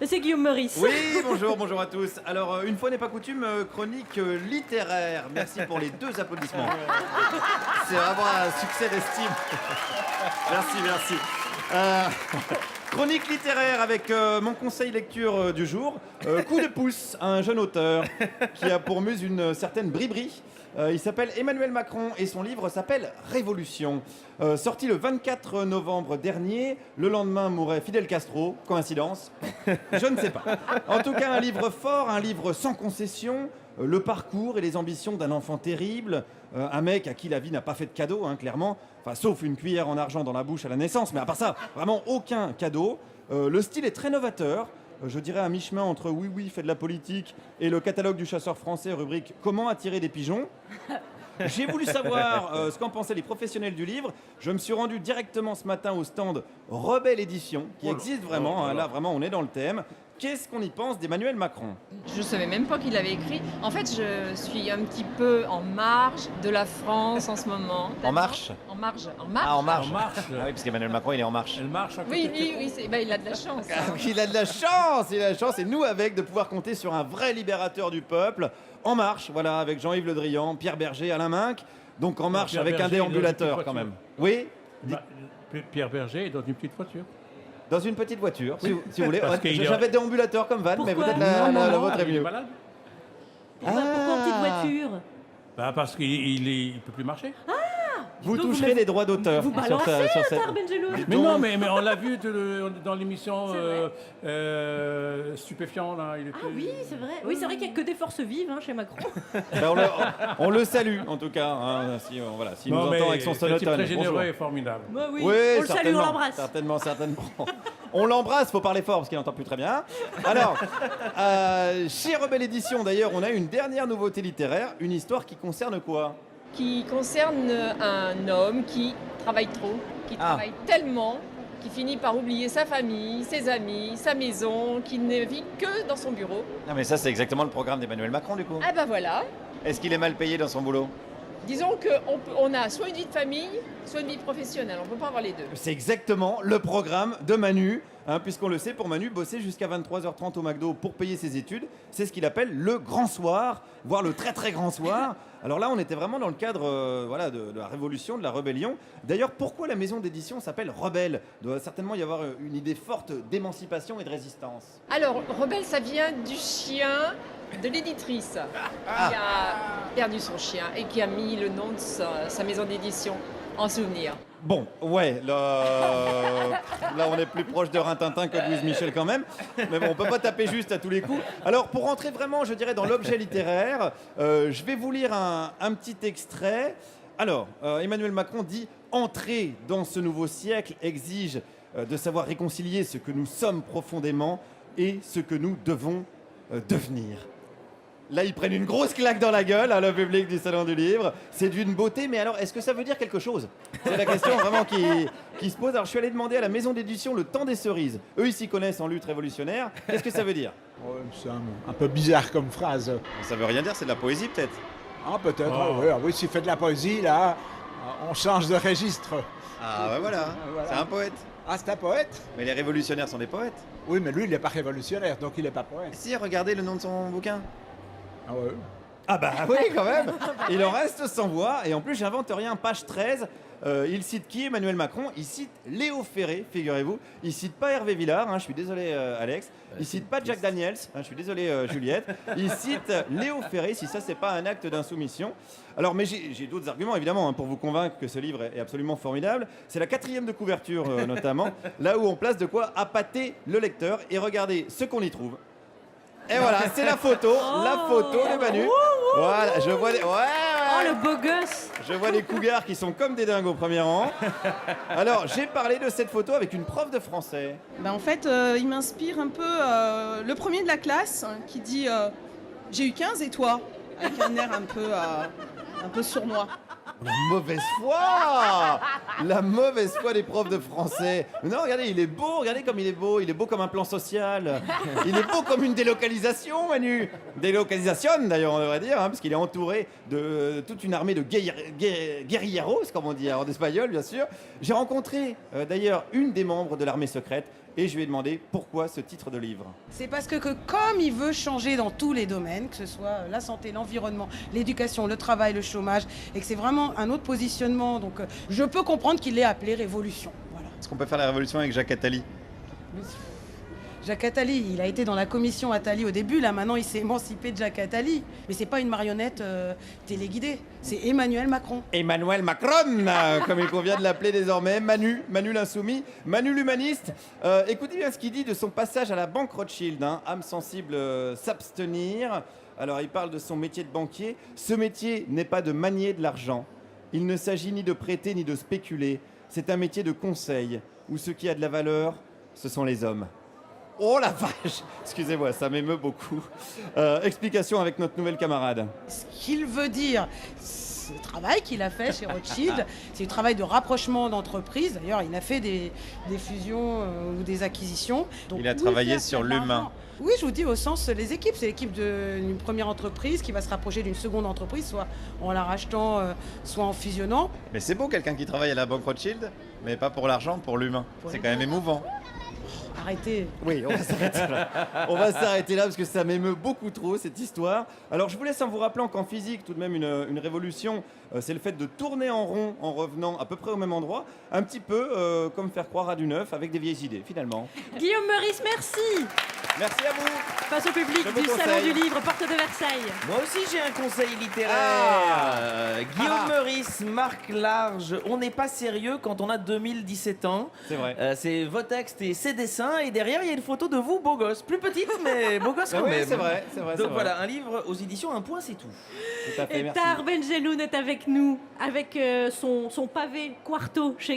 C'est Guillaume Meurice. Oui, bonjour à tous. Alors, une fois n'est pas coutume, chronique littéraire. Merci pour les 2 applaudissements. C'est vraiment un succès d'estime. Merci. Chronique littéraire avec mon conseil lecture du jour. Coup de pouce à un jeune auteur qui a pour muse une certaine Bribri. Il s'appelle Emmanuel Macron et son livre s'appelle Révolution. Sorti le 24 novembre dernier, le lendemain mourait Fidel Castro. Coïncidence? Je ne sais pas. En tout cas, un livre fort, un livre sans concession. Le parcours et les ambitions d'un enfant terrible, un mec à qui la vie n'a pas fait de cadeau, hein, clairement, enfin, sauf une cuillère en argent dans la bouche à la naissance, mais à part ça, vraiment aucun cadeau. Le style est très novateur, je dirais à mi-chemin entre Oui, oui, fait de la politique et le catalogue du chasseur français, rubrique Comment attirer des pigeons. J'ai voulu savoir ce qu'en pensaient les professionnels du livre. Je me suis rendu directement ce matin au stand Rebelle Édition, qui existe vraiment, hein, là vraiment on est dans le thème. Qu'est-ce qu'on y pense d'Emmanuel Macron? Je ne savais même pas qu'il avait écrit. En fait, je suis un petit peu en marge de la France en ce moment. En marche? En marge. Ah, en marche. En marche. Ah oui, parce qu'Emmanuel Macron, il est en marche. Elle marche à côté Oui, de oui, il a de la chance. Ah, il a de la chance, et nous avec de pouvoir compter sur un vrai libérateur du peuple. En marche, voilà, avec Jean-Yves Le Drian, Pierre Berger, Alain Minc. Donc en marche Pierre avec Berger un déambulateur dans une quand petite même. Oui, Pierre Berger est dans une petite voiture. dans une petite voiture, si vous voulez. Parce qu'il est- J'avais déambulateur comme van, mais Pourquoi? peut-être la vôtre est il est mieux. malade. Pourquoi en petite voiture? Parce qu'il peut plus marcher. Vous Donc, toucherez les droits d'auteur. Vous balancez Star Benjelloun. Mais non, mais on l'a vu dans l'émission C'est vrai. Stupéfiant là. Il était... Ah oui, c'est vrai. Oui, c'est vrai qu'il n'y a que des forces vives chez Macron. Ben, on le salue en tout cas, hein, si, voilà, s'il nous Non, mais entend avec son c'est un type sonotone. très généreux Bonjour. et formidable. Bah oui, Oui, on le salue, on certainement, l'embrasse. Certainement. On l'embrasse, faut parler fort parce qu'il n'entend plus très bien. Alors, chez Rebelle Édition d'ailleurs, on a une dernière nouveauté littéraire, une histoire qui concerne quoi? Qui concerne un homme qui travaille trop, qui travaille tellement, qui finit par oublier sa famille, ses amis, sa maison, qui ne vit que dans son bureau. Non mais ça c'est exactement le programme d'Emmanuel Macron du coup. Ah ben voilà. Est-ce qu'il est mal payé dans son boulot? Disons qu'on a soit une vie de famille, soit une vie professionnelle. On ne peut pas avoir les deux. C'est exactement le programme de Manu, hein, puisqu'on le sait, pour Manu, bosser jusqu'à 23h30 au McDo pour payer ses études, c'est ce qu'il appelle le grand soir, voire le très très grand soir. Alors là, on était vraiment dans le cadre voilà, de la révolution, de la rébellion. D'ailleurs, pourquoi la maison d'édition s'appelle Rebelle? Il doit certainement y avoir une idée forte d'émancipation et de résistance. Alors, Rebelle, ça vient du chien de l'éditrice qui a perdu son chien et qui a mis le nom de sa maison d'édition en souvenir. Bon, ouais, là on est plus proche de Rintintin que de Louise Michel quand même. Mais bon, on peut pas taper juste à tous les coups. Alors, pour rentrer vraiment, je dirais, dans l'objet littéraire, je vais vous lire un petit extrait. Alors, Emmanuel Macron dit « Entrer dans ce nouveau siècle exige de savoir réconcilier ce que nous sommes profondément et ce que nous devons devenir. » Là, ils prennent une grosse claque dans la gueule, hein, le public du Salon du Livre. C'est d'une beauté, mais alors, est-ce que ça veut dire quelque chose? C'est la question vraiment qui se pose. Alors, je suis allé demander à la maison d'édition Le Temps des Cerises. Eux, ils s'y connaissent en lutte révolutionnaire. Qu'est-ce que ça veut dire? Ouais, c'est un peu bizarre comme phrase. Ça veut rien dire, c'est de la poésie, peut-être. Ah, peut-être, Oh. oui, s'il fait de la poésie, là, on change de registre. Ah, ouais, voilà. Voilà. C'est un poète. Ah, c'est un poète? Mais les révolutionnaires sont des poètes. Oui, mais lui, il n'est pas révolutionnaire, donc il n'est pas poète. Si, regardez le nom de son bouquin. Ah ouais. Ah bah oui, quand même. Il en reste sans voix. Et en plus, j'invente rien. Page 13, il cite qui, Emmanuel Macron? Il cite Léo Ferré, figurez-vous. Il cite pas Hervé Villard, hein, je suis désolé Alex. Il cite pas Jack Daniels, hein, je suis désolé Juliette. Il cite Léo Ferré, si ça c'est pas un acte d'insoumission. Alors, mais j'ai d'autres arguments évidemment hein, pour vous convaincre que ce livre est absolument formidable. C'est la 4e de couverture notamment, là où on place de quoi appâter le lecteur. Et regardez ce qu'on y trouve. Et voilà, c'est la photo de Manu. Voilà, je vois Oh, le beau gosse. je vois les cougars qui sont comme des dingues au premier rang. Alors, j'ai parlé de cette photo avec une prof de français. Ben, en fait, il m'inspire un peu le premier de la classe hein, qui dit j'ai eu 15 et toi? Avec un air un peu sournois. La mauvaise foi! La mauvaise foi des profs de français. Non, regardez, il est beau, regardez comme il est beau. Il est beau comme un plan social. Il est beau comme une délocalisation, Manu. Délocalisation, d'ailleurs, on devrait dire, hein, parce qu'il est entouré de toute une armée de guerrilleros, comme on dit en espagnol, bien sûr. J'ai rencontré, d'ailleurs, une des membres de l'armée secrète. et je lui ai demandé pourquoi ce titre de livre. C'est parce que comme il veut changer dans tous les domaines, que ce soit la santé, l'environnement, l'éducation, le travail, le chômage, et que c'est vraiment un autre positionnement, donc je peux comprendre qu'il l'ait appelé Révolution. Voilà. Est-ce qu'on peut faire la révolution avec Jacques Attali? Jacques Attali, il a été dans la commission Attali au début, là maintenant il s'est émancipé de Jacques Attali. Mais c'est pas une marionnette téléguidée, c'est Emmanuel Macron. Emmanuel Macron, comme il convient de l'appeler désormais, Manu l'insoumis, Manu l'humaniste. Écoutez bien ce qu'il dit de son passage à la banque Rothschild, hein. Âme sensible, s'abstenir. Alors il parle de son métier de banquier. Ce métier n'est pas de manier de l'argent. Il ne s'agit ni de prêter ni de spéculer. C'est un métier de conseil, où ce qui a de la valeur, ce sont les hommes. Oh la vache! Excusez-moi, ça m'émeut beaucoup. Explication avec notre nouvelle camarade. Ce qu'il veut dire, ce travail qu'il a fait chez Rothschild, c'est un travail de rapprochement d'entreprises. D'ailleurs, il a fait des fusions ou des acquisitions. Donc, Il a travaillé sur l'humain. Oui, je vous dis au sens les équipes. C'est l'équipe d'une première entreprise qui va se rapprocher d'une seconde entreprise, soit en la rachetant, soit en fusionnant. Mais c'est beau quelqu'un qui travaille à la banque Rothschild, mais pas pour l'argent, pour l'humain. C'est quand même émouvant. Arrêtez. Oui, on va s'arrêter là. On va s'arrêter là parce que ça m'émeut beaucoup trop cette histoire. Alors je vous laisse en vous rappelant qu'en physique, tout de même une révolution, c'est le fait de tourner en rond en revenant à peu près au même endroit, un petit peu comme faire croire à du neuf avec des vieilles idées finalement. Guillaume Meurice, merci. Merci à vous. Face au public Je vous du Salon conseille. du Livre, porte de Versailles. Moi aussi j'ai un conseil littéraire. Guillaume Meurice, Marc Large, on n'est pas sérieux quand on a 2017 ans. C'est vrai. C'est vos textes et ses dessins et derrière il y a une photo de vous beau gosse, plus petite mais beau gosse quand Oui, même. c'est vrai, c'est vrai. Donc voilà, un livre aux éditions Un Point c'est tout. Tout à fait, Et merci. Tahar Benjeloun est avec nous, avec son pavé Quarto chez